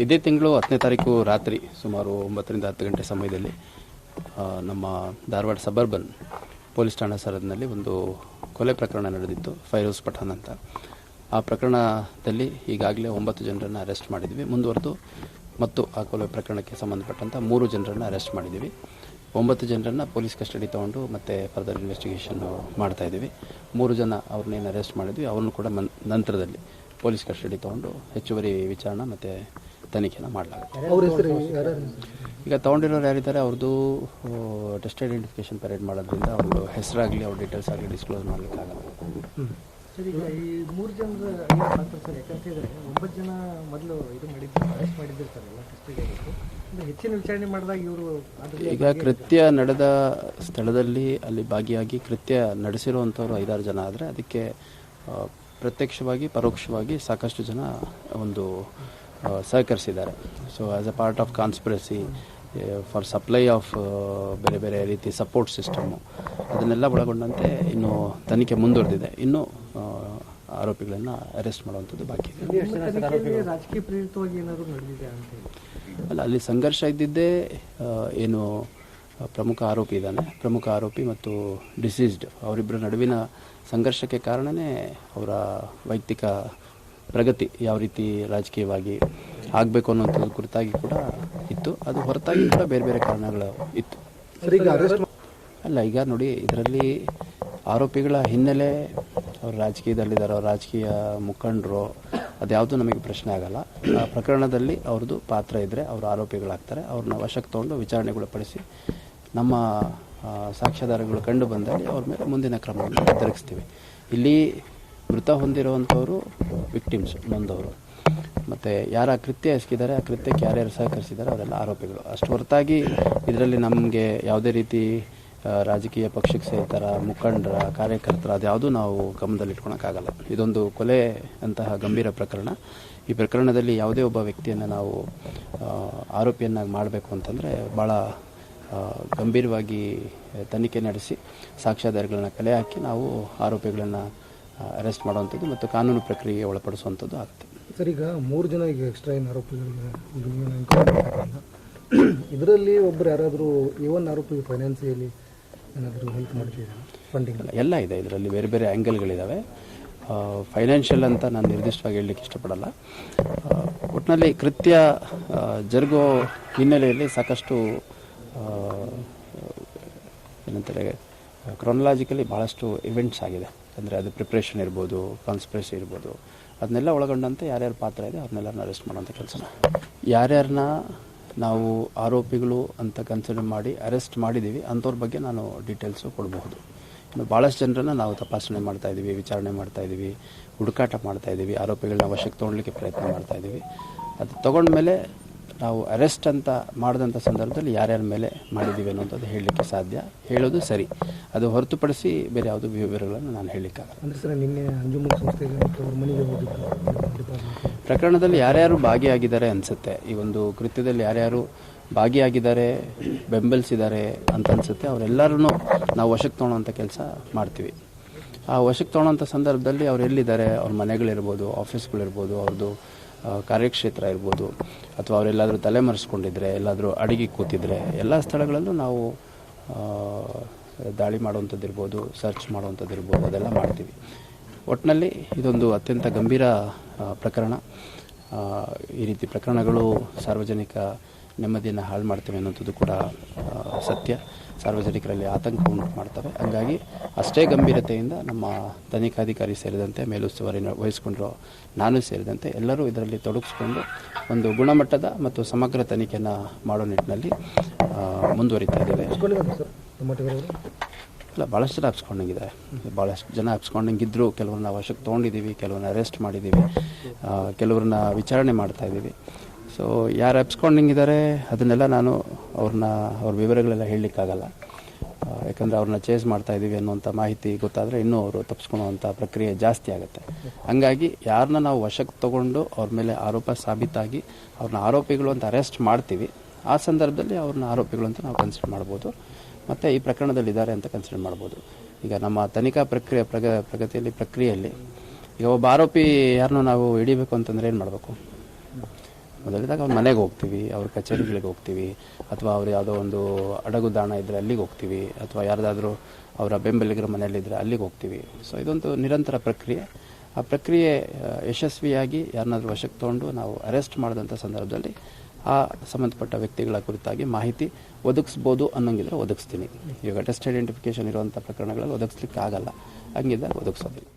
ಇದೇ ತಿಂಗಳು 10ನೇ ತಾರೀಕು ರಾತ್ರಿ ಸುಮಾರು 9 ರಿಂದ 10 ಗಂಟೆ ಸಮಯದಲ್ಲಿ ನಮ್ಮ ಧಾರವಾಡ ಸಬರ್ಬನ್ ಪೊಲೀಸ್ ಠಾಣಾ ಸರಹದ್ದಿನಲ್ಲಿ ಒಂದು ಕೊಲೆ ಪ್ರಕರಣ ನಡೆದಿತ್ತು, ಫೈರೋಜ್ ಪಠಾಣ್ ಅಂತ. ಆ ಪ್ರಕರಣದಲ್ಲಿ ಈಗಾಗಲೇ 9 ಜನರನ್ನು ಅರೆಸ್ಟ್ ಮಾಡಿದ್ವಿ. ಮುಂದುವರೆದು ಮತ್ತು ಆ ಕೊಲೆ ಪ್ರಕರಣಕ್ಕೆ ಸಂಬಂಧಪಟ್ಟಂಥ 3 ಜನರನ್ನು ಅರೆಸ್ಟ್ ಮಾಡಿದ್ದೀವಿ. 9 ಜನರನ್ನು ಪೊಲೀಸ್ ಕಸ್ಟಡಿ ತೊಗೊಂಡು ಮತ್ತೆ ಫರ್ದರ್ ಇನ್ವೆಸ್ಟಿಗೇಷನ್ ಮಾಡ್ತಾ ಇದ್ದೀವಿ. 3 ಜನ ಅವ್ರನ್ನೇನು ಅರೆಸ್ಟ್ ಮಾಡಿದ್ವಿ ಅವ್ರನ್ನೂ ಕೂಡ ನಂತರದಲ್ಲಿ ಪೊಲೀಸ್ ಕಸ್ಟಡಿ ತೊಗೊಂಡು ಹೆಚ್ಚುವರಿ ವಿಚಾರಣೆ ಮತ್ತು ತನಿಖೆನ ಮಾಡಲಾಗುತ್ತೆ. ಈಗ ತೊಗೊಂಡಿರೋರು ಯಾರಿದ್ದಾರೆ ಅವ್ರದ್ದು ಟೆಸ್ಟ್ ಐಡೆಂಟಿಫಿಕೇಶನ್ ಪರೇಡ್ ಮಾಡೋದ್ರಿಂದ ಅವ್ರದ್ದು ಹೆಸರಾಗಲಿ ಅವ್ರ ಡೀಟೇಲ್ಸ್ ಆಗಲಿ ಡಿಸ್ಕ್ಲೋಸ್ ಮಾಡಲಿಕ್ಕಾಗಲ್ಲ. ಸರ್, ಈಗ ಈ 3 ಜನರ ಪಾತ್ರ ಸರ್, ಯಾಕಂತ ಹೇಳಿದ್ರೆ 9 ಜನ ಮೊದಲು ಇದು ಮಾಡಿದ್ರು, ಅರೆಸ್ಟ್ ಮಾಡಿದ್ರು ಸರ್, ಎಲ್ಲ ಕಸ್ಟಡಿ ಆಗಿತ್ತು. ಹೆಚ್ಚಿನ ವಿಚಾರಣೆ ಮಾಡಿದಾಗ ಇವರು ಈಗ ಕೃತ್ಯ ನಡೆದ ಸ್ಥಳದಲ್ಲಿ ಅಲ್ಲಿ ಭಾಗಿಯಾಗಿ ಕೃತ್ಯ ನಡೆಸಿರುವಂಥವ್ರು 5-6 ಜನ ಆದರೆ ಅದಕ್ಕೆ ಪ್ರತ್ಯಕ್ಷವಾಗಿ ಪರೋಕ್ಷವಾಗಿ ಸಾಕಷ್ಟು ಜನ ಒಂದು ಸಹಕರಿಸಿದ್ದಾರೆ. So as a part of conspiracy for supply of ಬೇರೆ ಬೇರೆ ರೀತಿ ಸಪೋರ್ಟ್ ಸಿಸ್ಟಮು ಅದನ್ನೆಲ್ಲ ಒಳಗೊಂಡಂತೆ ಇನ್ನು ತನಿಖೆ ಮುಂದುವರೆದಿದೆ. ಇನ್ನೂ ಆರೋಪಿಗಳನ್ನು ಅರೆಸ್ಟ್ ಮಾಡುವಂಥದ್ದು ಬಾಕಿ ಇದೆ. ರಾಜಕೀಯ ಪ್ರೇರಿತವಾಗಿ ಏನಾದರೂ ನಡೆದಿದೆ ಅಂತ ಅಲ್ಲ, ಅಲ್ಲಿ ಸಂಘರ್ಷ ಇದ್ದಿದ್ದೇ ಏನು ಪ್ರಮುಖ ಆರೋಪಿ ಇದ್ದಾನೆ, ಪ್ರಮುಖ ಆರೋಪಿ ಮತ್ತು ಡಿಸೀಸ್ಡ್ ಅವರಿಬ್ಬರ ನಡುವಿನ ಸಂಘರ್ಷಕ್ಕೆ ಕಾರಣವೇ ಅವರ ವೈಯಕ್ತಿಕ ಪ್ರಗತಿ ಯಾವ ರೀತಿ ರಾಜಕೀಯವಾಗಿ ಆಗಬೇಕು ಅನ್ನೋಂಥದ್ದು ಕುರಿತಾಗಿ ಕೂಡ ಇತ್ತು. ಅದು ಹೊರತಾಗಿ ಕೂಡ ಬೇರೆ ಬೇರೆ ಕಾರಣಗಳು ಇತ್ತು. ಅಲ್ಲ, ಈಗ ನೋಡಿ, ಇದರಲ್ಲಿ ಆರೋಪಿಗಳ ಹಿನ್ನೆಲೆ ಅವ್ರು ರಾಜಕೀಯದಲ್ಲಿದ್ದಾರೋ, ರಾಜಕೀಯ ಮುಖಂಡರು, ಅದ್ಯಾವುದೂ ನಮಗೆ ಪ್ರಶ್ನೆ ಆಗಲ್ಲ. ಆ ಪ್ರಕರಣದಲ್ಲಿ ಅವ್ರದ್ದು ಪಾತ್ರ ಇದ್ದರೆ ಅವರು ಆರೋಪಿಗಳಾಗ್ತಾರೆ. ಅವ್ರನ್ನ ವಶಕ್ಕೆ ತೊಗೊಂಡು ವಿಚಾರಣೆಗೊಳಪಡಿಸಿ ನಮ್ಮ ಸಾಕ್ಷ್ಯಾಧಾರಗಳು ಕಂಡು ಬಂದಲ್ಲಿ ಅವ್ರ ಮೇಲೆ ಮುಂದಿನ ಕ್ರಮವನ್ನು ಜರುಗಿಸ್ತೀವಿ. ಇಲ್ಲಿ ಮೃತ ಹೊಂದಿರುವಂಥವರು ವಿಕ್ಟಿಮ್ಸ್, ನೊಂದವರು, ಮತ್ತು ಯಾರು ಆ ಕೃತ್ಯ ಎಸಗಿದ್ದಾರೆ, ಆ ಕೃತ್ಯಕ್ಕೆ ಯಾರ್ಯಾರು ಸಹಕರಿಸಿದ್ದಾರೆ ಅವರೆಲ್ಲ ಆರೋಪಿಗಳು. ಅಷ್ಟು ಹೊರತಾಗಿ ಇದರಲ್ಲಿ ನಮಗೆ ಯಾವುದೇ ರೀತಿ ರಾಜಕೀಯ ಪಕ್ಷಕ್ಕೆ ಸೇರ್ತಾರ, ಮುಖಂಡರ, ಕಾರ್ಯಕರ್ತರ ಅದ್ಯಾವುದೂ ನಾವು ಗಮನದಲ್ಲಿಟ್ಕೊಳಕ್ಕಾಗಲ್ಲ. ಇದೊಂದು ಕೊಲೆ ಅಂತಹ ಗಂಭೀರ ಪ್ರಕರಣ. ಈ ಪ್ರಕರಣದಲ್ಲಿ ಯಾವುದೇ ಒಬ್ಬ ವ್ಯಕ್ತಿಯನ್ನು ನಾವು ಆರೋಪಿಯನ್ನಾಗಿ ಮಾಡಬೇಕು ಅಂತಂದರೆ ಭಾಳ ಗಂಭೀರವಾಗಿ ತನಿಖೆ ನಡೆಸಿ ಸಾಕ್ಷ್ಯಾಧಾರಗಳನ್ನು ಕಲೆ ಹಾಕಿ ನಾವು ಆರೋಪಿಗಳನ್ನು ಅರೆಸ್ಟ್ ಮಾಡುವಂಥದ್ದು ಮತ್ತು ಕಾನೂನು ಪ್ರಕ್ರಿಯೆಗೆ ಒಳಪಡಿಸುವಂಥದ್ದು ಆಗುತ್ತೆ. ಸರ್, ಈಗ 3 ಜನ ಈಗ ಎಕ್ಸ್ಟ್ರಾ ಏನು ಆರೋಪಿಗಳಿಗೆ ಇದರಲ್ಲಿ ಒಬ್ಬರು ಯಾರಾದರೂ ಇವನ್ ಆರೋಪಿಗೆ ಫೈನಾನ್ಸಿಯಲಿ ಏನಾದರೂ ಹೆಲ್ಪ್ ಮಾಡ್ತಿದ್ದಾರೆ, ಫಂಡಿಂಗ್ ಎಲ್ಲ ಇದೆ. ಇದರಲ್ಲಿ ಬೇರೆ ಬೇರೆ ಆ್ಯಂಗಲ್ಗಳಿದ್ದಾವೆ. ಫೈನಾನ್ಷಿಯಲ್ ಅಂತ ನಾನು ನಿರ್ದಿಷ್ಟವಾಗಿ ಹೇಳಲಿಕ್ಕೆ ಇಷ್ಟಪಡಲ್ಲ. ಒಟ್ಟಿನಲ್ಲಿ ಕೃತ್ಯ ಜರುಗೋ ಹಿನ್ನೆಲೆಯಲ್ಲಿ ಸಾಕಷ್ಟು ಏನಂತಾರೆ ಕ್ರೊನಲಾಜಿಕಲಿ ಭಾಳಷ್ಟು ಇವೆಂಟ್ಸ್ ಆಗಿದೆ. ಅಂದರೆ ಅದು ಪ್ರಿಪ್ರೇಷನ್ ಇರ್ಬೋದು, ಕಾನ್ಸ್ಪಿರಸಿ ಇರ್ಬೋದು, ಅದನ್ನೆಲ್ಲ ಒಳಗೊಂಡಂತೆ ಯಾರ್ಯಾರ ಪಾತ್ರ ಇದೆ ಅವ್ರನ್ನೆಲ್ಲರನ್ನ ಅರೆಸ್ಟ್ ಮಾಡೋಂಥ ಕೆಲಸನ ಯಾರ್ಯಾರನ್ನ ನಾವು ಆರೋಪಿಗಳು ಅಂತ ಕನ್ಸಿಡರ್ ಮಾಡಿ ಅರೆಸ್ಟ್ ಮಾಡಿದ್ದೀವಿ ಅಂಥವ್ರ ಬಗ್ಗೆ ನಾನು ಡೀಟೇಲ್ಸು ಕೊಡಬಹುದು. ಇನ್ನು ಭಾಳಷ್ಟು ಜನರನ್ನು ನಾವು ತಪಾಸಣೆ ಮಾಡ್ತಾಯಿದ್ದೀವಿ, ವಿಚಾರಣೆ ಮಾಡ್ತಾಯಿದ್ದೀವಿ, ಹುಡುಕಾಟ ಮಾಡ್ತಾಯಿದ್ದೀವಿ, ಆರೋಪಿಗಳನ್ನ ವಶಕ್ಕೆ ತೊಗೊಳ್ಲಿಕ್ಕೆ ಪ್ರಯತ್ನ ಮಾಡ್ತಾಯಿದ್ದೀವಿ. ಅದು ತೊಗೊಂಡ್ಮೇಲೆ ನಾವು ಅರೆಸ್ಟ್ ಅಂತ ಮಾಡಿದಂಥ ಸಂದರ್ಭದಲ್ಲಿ ಯಾರ್ಯಾರ ಮೇಲೆ ಮಾಡಿದ್ದೀವಿ ಅನ್ನೋಂಥದ್ದು ಹೇಳಲಿಕ್ಕೆ ಸಾಧ್ಯ, ಹೇಳೋದು ಸರಿ. ಅದು ಹೊರತುಪಡಿಸಿ ಬೇರೆ ಯಾವುದೂ ವಿವರಗಳನ್ನು ನಾನು ಹೇಳಲಿಕ್ಕಾಗಲ್ಲ. ಅಂದರೆ ಸರ್, ನಿನ್ನೆ ಅಂಜುಮನ್ ಸಂಸ್ಥೆಗೆ ಅವ್ರ ಮನೆಗೆ ಪ್ರಕರಣದಲ್ಲಿ ಯಾರ್ಯಾರು ಭಾಗಿಯಾಗಿದ್ದಾರೆ ಅನಿಸುತ್ತೆ, ಈ ಒಂದು ಕೃತ್ಯದಲ್ಲಿ ಯಾರ್ಯಾರು ಭಾಗಿಯಾಗಿದ್ದಾರೆ, ಬೆಂಬಲಿಸಿದ್ದಾರೆ ಅಂತ ಅನಿಸುತ್ತೆ, ಅವರೆಲ್ಲರೂ ನಾವು ವಶಕ್ಕೆ ತೊಗೊಳ್ಳೋಂಥ ಕೆಲಸ ಮಾಡ್ತೀವಿ. ಆ ವಶಕ್ಕೆ ತೊಗೊಳ್ಳೋಂಥ ಸಂದರ್ಭದಲ್ಲಿ ಅವ್ರು ಎಲ್ಲಿದ್ದಾರೆ, ಅವ್ರ ಮನೆಗಳಿರ್ಬೋದು, ಆಫೀಸ್ಗಳಿರ್ಬೋದು, ಅವ್ರದ್ದು ಕಾರ್ಯಕ್ಷೇತ್ರ ಇರ್ಬೋದು, ಅಥವಾ ಅವರೆಲ್ಲಾದರೂ ತಲೆಮರೆಸ್ಕೊಂಡಿದ್ರೆ, ಎಲ್ಲಾದರೂ ಅಡಿಗೆ ಕೂತಿದ್ರೆ, ಎಲ್ಲ ಸ್ಥಳಗಳಲ್ಲೂ ನಾವು ದಾಳಿ ಮಾಡುವಂಥದ್ದು ಇರ್ಬೋದು, ಸರ್ಚ್ ಮಾಡುವಂಥದ್ದು ಇರ್ಬೋದು, ಅದೆಲ್ಲ ಮಾಡ್ತೀವಿ. ಒಟ್ಟಿನಲ್ಲಿ ಇದೊಂದು ಅತ್ಯಂತ ಗಂಭೀರ ಪ್ರಕರಣ. ಈ ರೀತಿ ಪ್ರಕರಣಗಳು ಸಾರ್ವಜನಿಕ ನೆಮ್ಮದಿಯನ್ನು ಹಾಳು ಮಾಡ್ತವೆ ಅನ್ನೋಂಥದ್ದು ಕೂಡ ಸತ್ಯ. ಸಾರ್ವಜನಿಕರಲ್ಲಿ ಆತಂಕ ಉಂಟು ಮಾಡ್ತವೆ. ಹಂಗಾಗಿ ಅಷ್ಟೇ ಗಂಭೀರತೆಯಿಂದ ನಮ್ಮ ತನಿಖಾಧಿಕಾರಿ ಸೇರಿದಂತೆ ಮೇಲುಸ್ತುವಾರಿ ವಹಿಸಿಕೊಂಡಿರೋ ನಾನು ಸೇರಿದಂತೆ ಎಲ್ಲರೂ ಇದರಲ್ಲಿ ತೊಡಗಿಸ್ಕೊಂಡು ಒಂದು ಗುಣಮಟ್ಟದ ಮತ್ತು ಸಮಗ್ರ ತನಿಖೆಯನ್ನು ಮಾಡೋ ನಿಟ್ಟಿನಲ್ಲಿ ಮುಂದುವರಿತಾ ಇದ್ದೇವೆ. ಇಲ್ಲ, ಭಾಳಷ್ಟು ಜನ ಹಾಪ್ಸ್ಕೊಂಡಂಗಿದ್ದಾರೆ, ಭಾಳಷ್ಟು ಜನ ಹಾಪ್ಸ್ಕೊಂಡಂಗಿದ್ರು. ಕೆಲವ್ರನ್ನ ವಶಕ್ಕೆ ತೊಗೊಂಡಿದ್ದೀವಿ, ಕೆಲವ್ರನ್ನ ಅರೆಸ್ಟ್ ಮಾಡಿದ್ದೀವಿ, ಕೆಲವ್ರನ್ನ ವಿಚಾರಣೆ ಮಾಡ್ತಾಯಿದ್ದೀವಿ. ಸೊ ಯಾರು ಹಾಪ್ಸ್ಕೊಂಡಂಗಿದ್ದಾರೆ ಅದನ್ನೆಲ್ಲ ನಾನು ಅವ್ರ ವಿವರಗಳೆಲ್ಲ ಹೇಳಲಿಕ್ಕಾಗಲ್ಲ. ಯಾಕಂದರೆ ಅವ್ರನ್ನ ಚೇಸ್ ಮಾಡ್ತಾಯಿದ್ದೀವಿ ಅನ್ನೋಂಥ ಮಾಹಿತಿ ಗೊತ್ತಾದರೆ ಇನ್ನೂ ಅವರು ತಪ್ಪಿಸ್ಕೊಳ್ಳುವಂಥ ಪ್ರಕ್ರಿಯೆ ಜಾಸ್ತಿ ಆಗುತ್ತೆ. ಹಂಗಾಗಿ ಯಾರನ್ನ ನಾವು ವಶಕ್ಕೆ ತೊಗೊಂಡು ಅವ್ರ ಮೇಲೆ ಆರೋಪ ಸಾಬೀತಾಗಿ ಅವ್ರನ್ನ ಆರೋಪಿಗಳು ಅಂತ ಅರೆಸ್ಟ್ ಮಾಡ್ತೀವಿ, ಆ ಸಂದರ್ಭದಲ್ಲಿ ಅವ್ರನ್ನ ಆರೋಪಿಗಳು ಅಂತ ನಾವು ಕನ್ಸಿಡರ್ ಮಾಡ್ಬೋದು. ಮತ್ತು ಈ ಪ್ರಕರಣದಲ್ಲಿದ್ದಾರೆ ಅಂತ ಕನ್ಸಿಡರ್ ಮಾಡ್ಬೋದು. ಈಗ ನಮ್ಮ ತನಿಖಾ ಪ್ರಕ್ರಿಯೆಯಲ್ಲಿ ಈಗ ಒಬ್ಬ ಆರೋಪಿ ಯಾರನ್ನೂ ನಾವು ಹಿಡಿಬೇಕು ಅಂತಂದರೆ ಏನು ಮಾಡಬೇಕು? ಮೊದಲಿದಾಗ ಅವ್ರ ಮನೆಗೆ ಹೋಗ್ತೀವಿ, ಅವ್ರ ಕಚೇರಿಗಳಿಗೆ ಹೋಗ್ತೀವಿ, ಅಥವಾ ಅವ್ರು ಯಾವುದೋ ಒಂದು ಅಡಗುದಾಣ ಇದ್ದರೆ ಅಲ್ಲಿಗೆ ಹೋಗ್ತೀವಿ, ಅಥವಾ ಯಾರ್ದಾದ್ರೂ ಅವರ ಬೆಂಬಲಿಗರ ಮನೆಯಲ್ಲಿದ್ದರೆ ಅಲ್ಲಿಗೆ ಹೋಗ್ತೀವಿ. ಸೊ ಇದೊಂದು ನಿರಂತರ ಪ್ರಕ್ರಿಯೆ. ಆ ಪ್ರಕ್ರಿಯೆ ಯಶಸ್ವಿಯಾಗಿ ಯಾರನ್ನಾದ್ರೂ ವಶಕ್ಕೆ ತೊಗೊಂಡು ನಾವು ಅರೆಸ್ಟ್ ಮಾಡಿದಂಥ ಸಂದರ್ಭದಲ್ಲಿ ಆ ಸಂಬಂಧಪಟ್ಟ ವ್ಯಕ್ತಿಗಳ ಕುರಿತಾಗಿ ಮಾಹಿತಿ ಒದಗಿಸ್ಬೋದು ಅನ್ನೋಂಗಿದ್ರೆ ಒದಗಿಸ್ತೀನಿ. ಇವಾಗ ಟೆಸ್ಟ್ ಐಡೆಂಟಿಫಿಕೇಶನ್ ಇರುವಂಥ ಪ್ರಕರಣಗಳಲ್ಲಿ ಒದಗಿಸ್ಲಿಕ್ಕೆ ಆಗಲ್ಲ, ಹಂಗಿದ್ದಾಗ ಒದಗಿಸೋದಿಲ್ಲ.